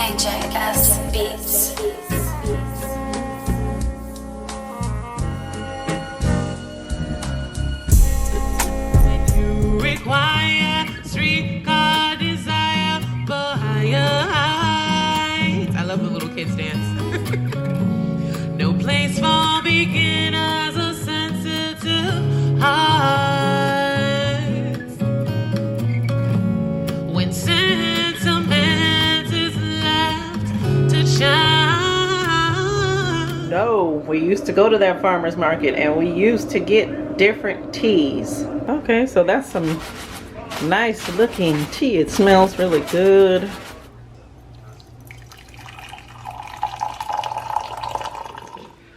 KJS Beats. You require streetcar desire for higher heights. I love the little kids dance. No place for beginners or sensitive hearts. When sentiment is left to shine. No, we used to go to that farmer's market and we used to get different teas. Okay, so that's some nice looking tea. It smells really good.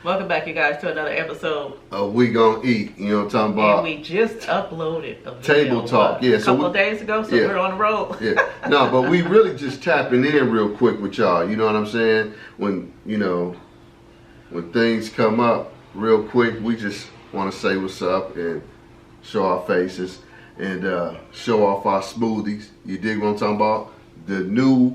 Welcome back, you guys, to another episode. We gonna eat, you know what I'm talking about? And we just uploaded a video, Table talk, yeah. a couple of days ago, so yeah. we're on the road. Yeah, no, but we really just tapping in real quick with y'all, you know what I'm saying? When, you know, when things come up real quick, we just want to say what's up and show our faces and show off our smoothies. You dig what I'm talking about? The new,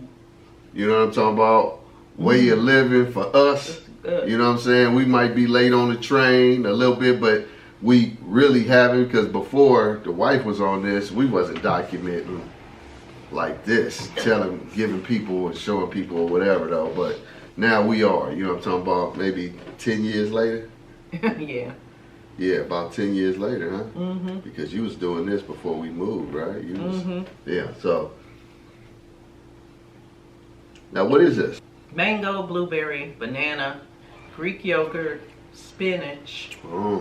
you know what I'm talking about, way of living for us. Good. You know what I'm saying? We might be late on the train a little bit, but we really haven't, because before the wife was on this, we wasn't documenting like this, giving people and showing people or whatever though. But now we are, you know what I'm talking about? Maybe 10 years later? Yeah. Yeah, about 10 years later, huh? Mm-hmm. Because you was doing this before we moved, right? You was, yeah, so. Now what is this? Mango, blueberry, banana, Greek yogurt, spinach,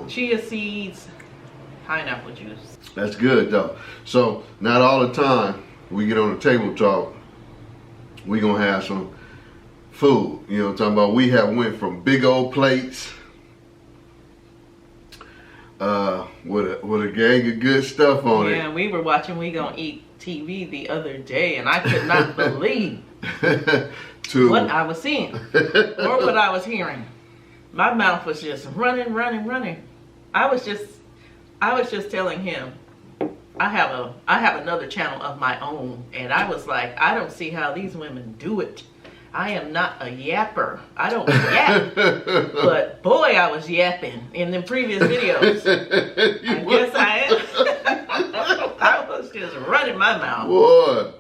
chia seeds, pineapple juice. That's good though. So not all the time we get on the table talk, we gonna have some food. You know what I'm talking about? We have went from big old plates with a gang of good stuff on it. Yeah, we were watching We Gonna Eat TV the other day, and I could not believe what I was seeing or what I was hearing. My mouth was just running. I was just telling him I have another channel of my own, and I was like, I don't see how these women do it. I am not a yapper. I don't yap. But boy, I was yapping in the previous videos. I guess I am. I was just running my mouth. Boy.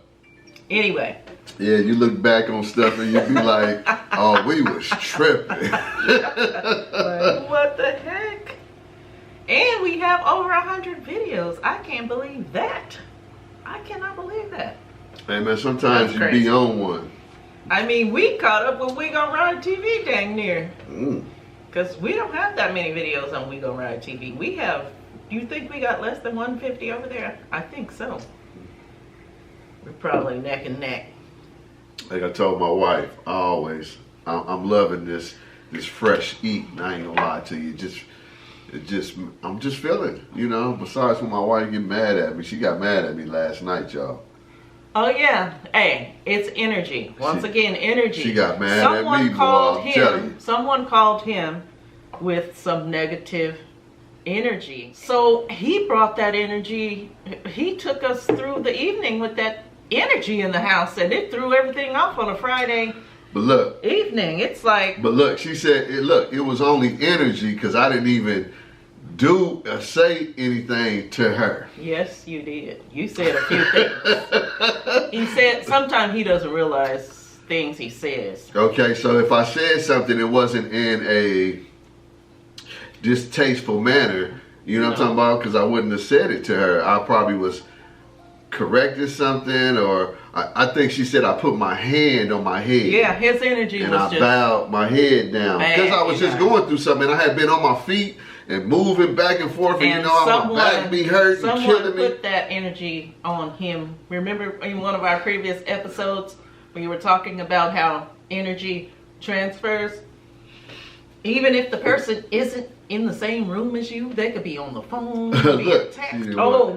Anyway. Yeah, you look back on stuff and you be like, oh, we was tripping. Like, what the heck? And we have over 100 videos. I can't believe that. I cannot believe that. Hey man, sometimes you be on one. I mean, we caught up with We Gonna Ride TV dang near. Because we don't have that many videos on We Gonna Ride TV. We have, do you think we got less than 150 over there? I think so. We're probably neck and neck. Like I told my wife, I'm loving this fresh eating. I ain't gonna lie to you. I'm just feeling, you know. Besides when my wife get mad at me, she got mad at me last night, y'all. Oh yeah, hey, it's energy. Once again, energy. She got mad at me, boy, I'll tell you. Someone called him with some negative energy. So he brought that energy. He took us through the evening with that energy in the house, and it threw everything off on a Friday evening. It's like, but look, she said, it was only energy because I didn't even do or say anything to her. Yes, you did. You said a few things. He said sometimes he doesn't realize things he says. Okay, so if I said something, it wasn't in a distasteful manner, you know what I'm talking about? Because I wouldn't have said it to her. I probably was corrected something, or I think she said I put my hand on my head. Yeah, his energy and was I just bowed my head down because I was just going through something. I had been on my feet and moving back and forth, and you know how my back be hurt and killing me. Someone put that energy on him. Remember in one of our previous episodes when you were talking about how energy transfers? Even if the person isn't in the same room as you, they could be on the phone, be a text.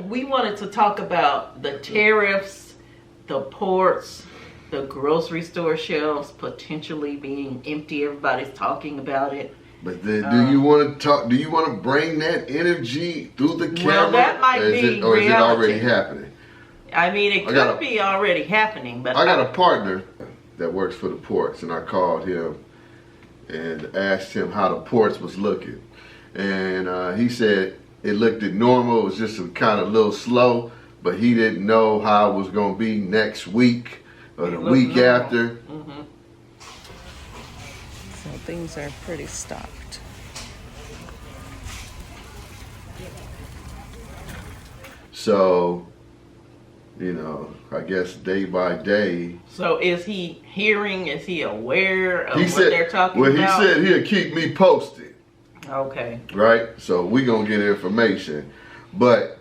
We wanted to talk about the tariffs, the ports, the grocery store shelves potentially being empty. Everybody's talking about it. But then, do you want to talk? Do you want to bring that energy through the camera? Well, that might be or reality. Is it already happening? I mean, it could be already happening, but I got a partner that works for the ports, and I called him and asked him how the ports was looking. And he said it looked normal. It was just a kind of little slow, but he didn't know how it was going to be next week or the week after. So things are pretty stocked. So, you know, I guess day by day. So is he hearing? Is he aware of He what said, they're talking well, about? he said he'll keep me posted, Okay. right? So we gonna get information, but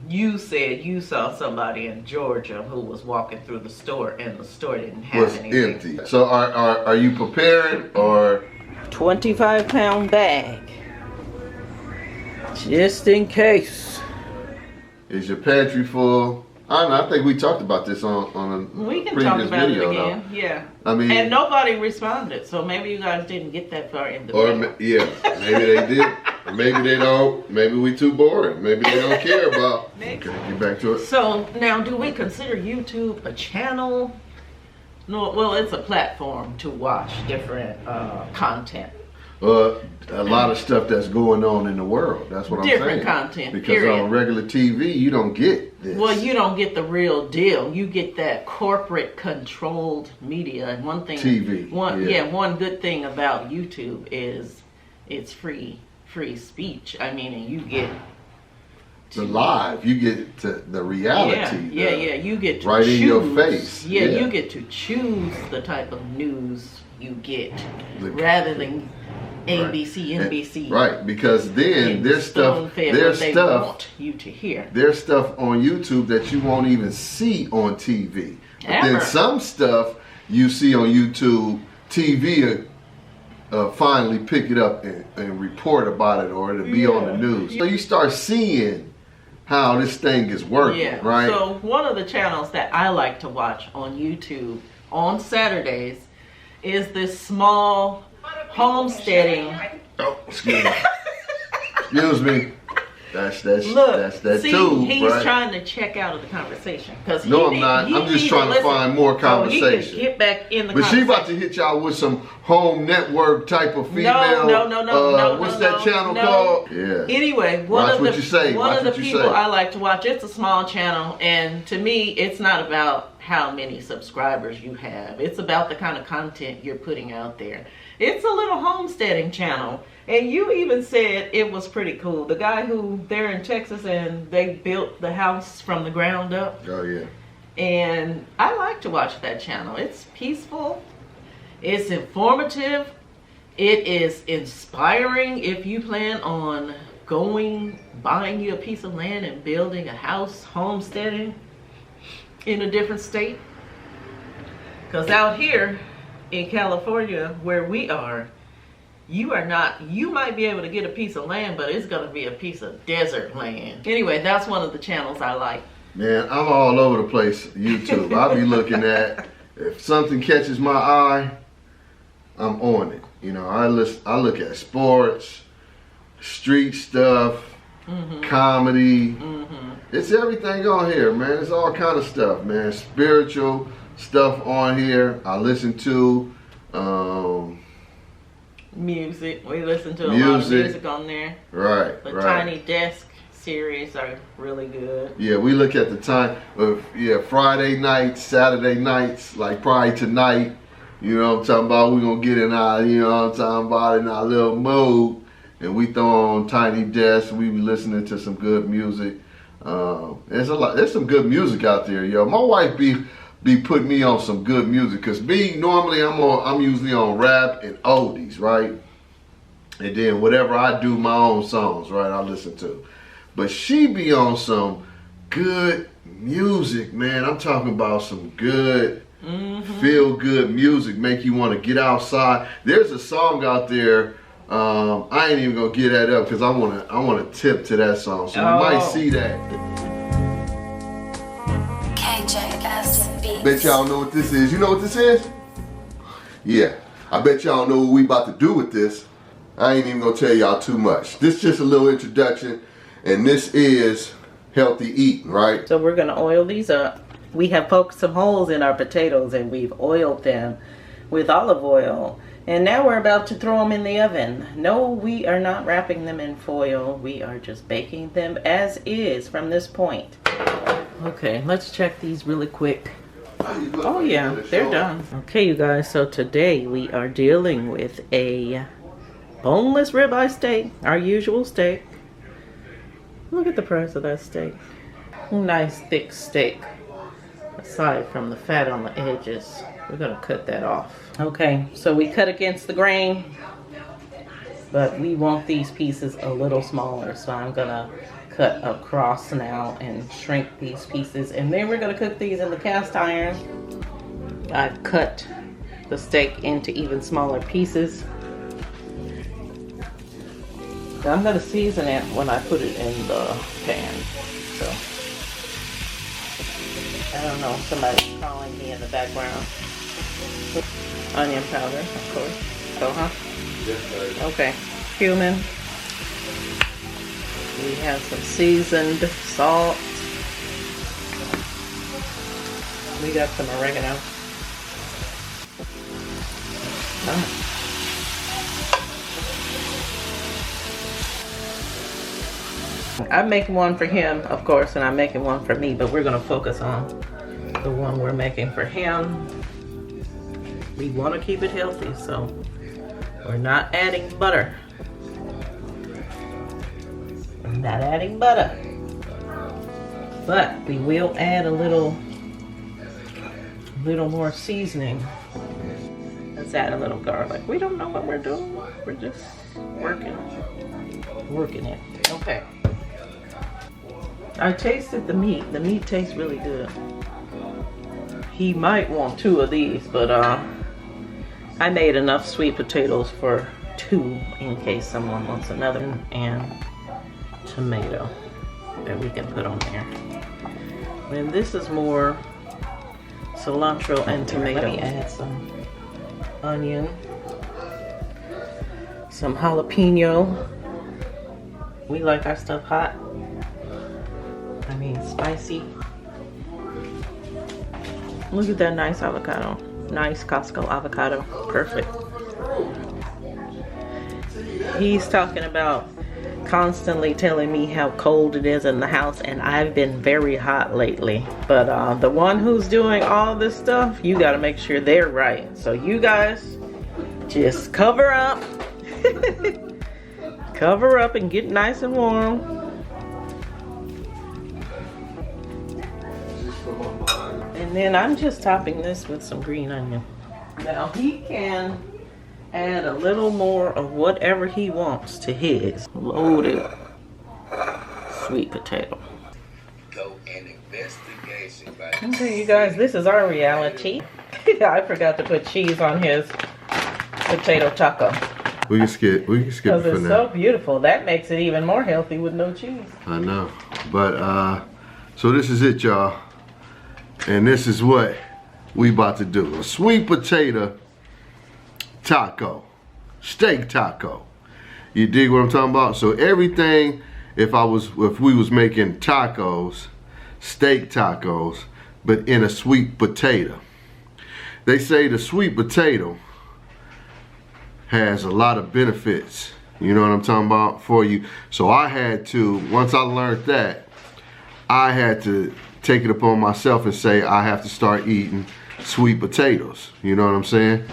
You said you saw somebody in Georgia who was walking through the store and the store didn't have was anything. empty. So are you preparing, or 25-pound bag. Just in case. is your pantry full? I don't know, I think we talked about this on a We can previous talk about video, it again. though. Yeah. I mean, And nobody responded, so maybe you guys didn't get that far in the or video. yeah, maybe they did. Or maybe they don't. Maybe we too boring. Maybe they don't care about. Maybe. Okay, get back to it. So now, do we consider YouTube a channel? No, well, it's a platform to watch different content. A lot of stuff that's going on in the world. That's what I'm saying. Different content, Because period. on regular TV, you don't get this. Well, you don't get the real deal. You get that corporate controlled media. And one thing, TV, yeah. one good thing about YouTube is it's free speech. I mean, and you get the live, you get to the reality. Yeah, you get to right choose. in your face. Yeah, Yeah. you get to choose the type of news you get The- rather than ABC, NBC. Right, because then and there's stuff, spoon-fed there's what they stuff, want you to hear. there's stuff on YouTube that you won't even see on TV. But then Ever. some stuff you see on YouTube, TV finally pick it up and report about it, or it'll be on the news. So you start seeing how this thing is working, Yeah. right? So one of the channels that I like to watch on YouTube on Saturdays is this small homesteading. Oh, excuse me. Excuse me. That's Look, that see, too, he's right? trying to check out of the conversation because No, I'm not. I'm just trying to find more conversation. So he can get back in the But she conversation. about to hit y'all with some home network type of female. No, What's that channel called? Yeah. Anyway, Watch one what of you say. the Watch what you people say. I like to watch. It's a small channel, and to me, it's not about how many subscribers you have. It's about the kind of content you're putting out there. It's a little homesteading channel, and you even said it was pretty cool. The guy who they're in Texas and they built the house from the ground up. Oh yeah. And I like to watch that channel. It's peaceful. It's informative. It is inspiring if you plan on buying you a piece of land and building a house, homesteading in a different state. Because out here in California, where we are, you might be able to get a piece of land, but it's going to be a piece of desert land. Anyway, that's one of the channels I like. Man, I'm all over the place. YouTube. I'll be looking at, if something catches my eye, I'm on it. You know, I look at sports, street stuff, comedy. It's everything on here, man. It's all kind of stuff, man. Spiritual stuff on here. I listen to Music. We listen to a lot of music on there. right, The right. Tiny Desk series are really good. Yeah, we look at the time of Friday nights, Saturday nights, like probably tonight. You know what I'm talking about? We're gonna get in our, you know what I'm talking about, in our little mood, and we throw on Tiny Desk. We be listening to some good music. There's some good music out there, yo. My wife be putting me on some good music, cause normally I'm usually on rap and oldies, right? And then whatever I do, my own songs, right? I listen to. But she be on some good music, man. I'm talking about some good, feel good music, make you want to get outside. There's a song out there. I ain't even gonna get that up because I wanna tip to that song, so you might see that. KJS Beats. Bet y'all know what this is. You know what this is? Yeah, I bet y'all know what we about to do with this. I ain't even gonna tell y'all too much. This is just a little introduction, and this is healthy eating, right? So we're gonna oil these up. we have poked some holes in our potatoes and we've oiled them with olive oil. And now we're about to throw them in the oven. No, we are not wrapping them in foil. We are just baking them as is from this point. Okay, let's check these really quick. Oh yeah, they're done. Okay, you guys, so today we are dealing with a boneless ribeye steak, our usual steak. Look at the price of that steak. Nice thick steak. Aside from the fat on the edges, we're gonna cut that off. Okay, so we cut against the grain, but we want these pieces a little smaller, so I'm gonna cut across now and shrink these pieces, and then we're gonna cook these in the cast iron. I've cut the steak into even smaller pieces. I'm gonna season it when I put it in the pan. So I don't know, somebody's calling me in the background. Onion powder, of course. So, huh? Yes, okay. Cumin. We have some seasoned salt. We got some oregano. Oh. I'm making one for him, of course, and I'm making one for me, but we're gonna focus on the one we're making for him. We want to keep it healthy, so we're not adding butter. We're not adding butter. But we will add a little more seasoning. Let's add a little garlic. We don't know what we're doing. We're just working it. Okay. I tasted the meat. The meat tastes really good. He might want 2 of these, but I made enough sweet potatoes for 2 in case someone wants another, and tomato that we can put on there. And this is more cilantro and tomato. Let me add some onion, some jalapeno. We like our stuff hot. I mean spicy. Look at that nice avocado. Nice Costco avocado. Perfect. He's talking about constantly telling me how cold it is in the house, and I've been very hot lately. But the one who's doing all this stuff, you gotta make sure they're right. So you guys just cover up. Cover up and get nice and warm. And then I'm just topping this with some green onion. Now he can add a little more of whatever he wants to his loaded sweet potato. Okay, you guys, this is our reality. I forgot to put cheese on his potato taco. We can skip it for Because it's now. so beautiful. That makes it even more healthy with no cheese. I know. But so this is it, y'all. And this is what we about to do. A sweet potato taco. Steak taco. You dig what I'm talking about? So everything, if we was making tacos, steak tacos, but in a sweet potato. They say the sweet potato has a lot of benefits. You know what I'm talking about? For you. So I had to, once I learned that, I had to take it upon myself and say I have to start eating sweet potatoes. You know what I'm saying?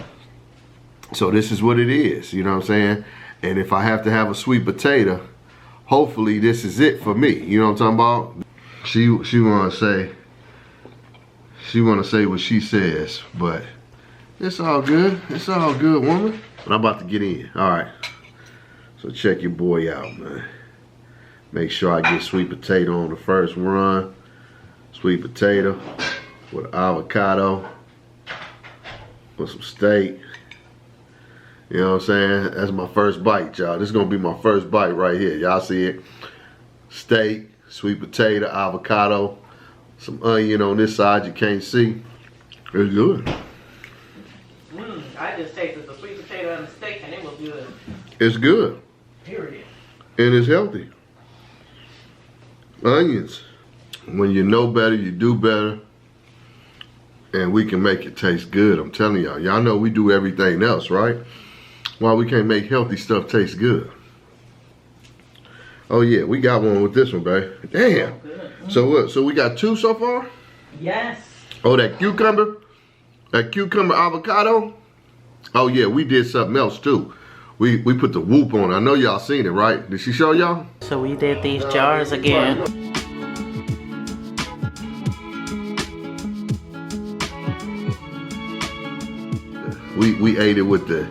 So this is what it is. You know what I'm saying? And if I have to have a sweet potato, hopefully this is it for me. You know what I'm talking about? She wanna say what she says, but it's all good. It's all good, woman. But I'm about to get in. All right. So check your boy out, man. Make sure I get sweet potato on the first run. Sweet potato with avocado, with some steak. You know what I'm saying? That's my first bite, y'all. This is gonna be my first bite right here. Y'all see it? Steak, sweet potato, avocado, some onion on this side you can't see. It's good. I just tasted the sweet potato and the steak and it was good. It's good. Period. And it's healthy. Onions. When you know better, you do better. and we can make it taste good. I'm telling y'all. Y'all know we do everything else, right? Why we can't make healthy stuff taste good? Oh yeah, we got one with this one, babe. Damn. So what? So we got 2 so far? Yes. Oh, that cucumber avocado. Oh yeah, we did something else too. We put the whoop on it. I know y'all seen it, right? Did she show y'all? So we did these jars again. We ate it with the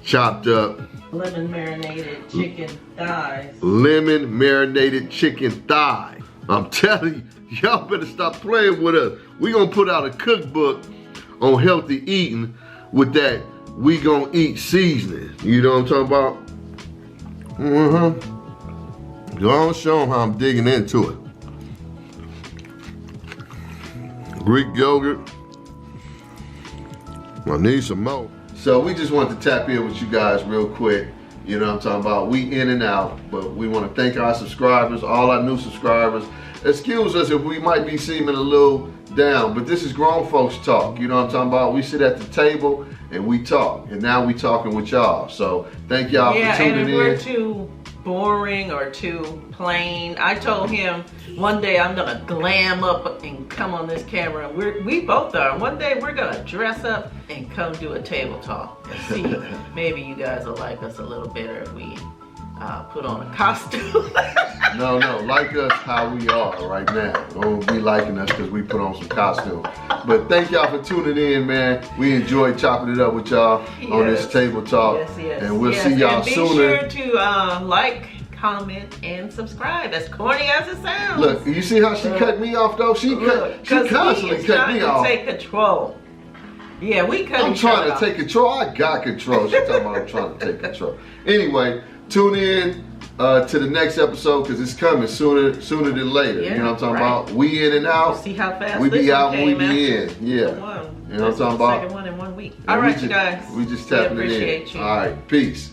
chopped up Lemon marinated chicken thighs. lemon marinated chicken thigh. I'm telling you, y'all better stop playing with us. We gonna put out a cookbook on healthy eating with that we gonna eat seasoning. You know what I'm talking about? Go on, show them how I'm digging into it. Greek yogurt. I need some more. So we just wanted to tap in with you guys real quick. You know what I'm talking about? We in and out, but we want to thank our subscribers, all our new subscribers. Excuse us if we might be seeming a little down, but this is grown folks talk. You know what I'm talking about? We sit at the table and we talk, and now we talking with y'all. So thank y'all for tuning and if in. we're too boring or too plain, I told him one day I'm gonna glam up and come on this camera. We both are. One day we're gonna dress up and come do a table talk and see maybe you guys will like us a little better if we put on a costume. No, like us how we are right now. Don't be liking us because we put on some costume. But thank y'all for tuning in, man. We enjoyed chopping it up with y'all on this table talk. Yes. And we'll see y'all sooner. Be sure to like, comment, and subscribe. As corny as it sounds. Look, you see how she cut me off though? She constantly cut me off. Take control. Yeah, we cut I'm each trying other to take control. I got control. She's talking about I'm trying to take control. Anyway, tune in to the next episode because it's coming sooner than later. Yeah, you know what I'm talking about? We in and out. See how fast we this be out one when we came be after in. Yeah. the one. You know what I'm talking This is the about? second one in 1 week. And All right, we you guys. We just We tapping it in. appreciate you. All right, peace.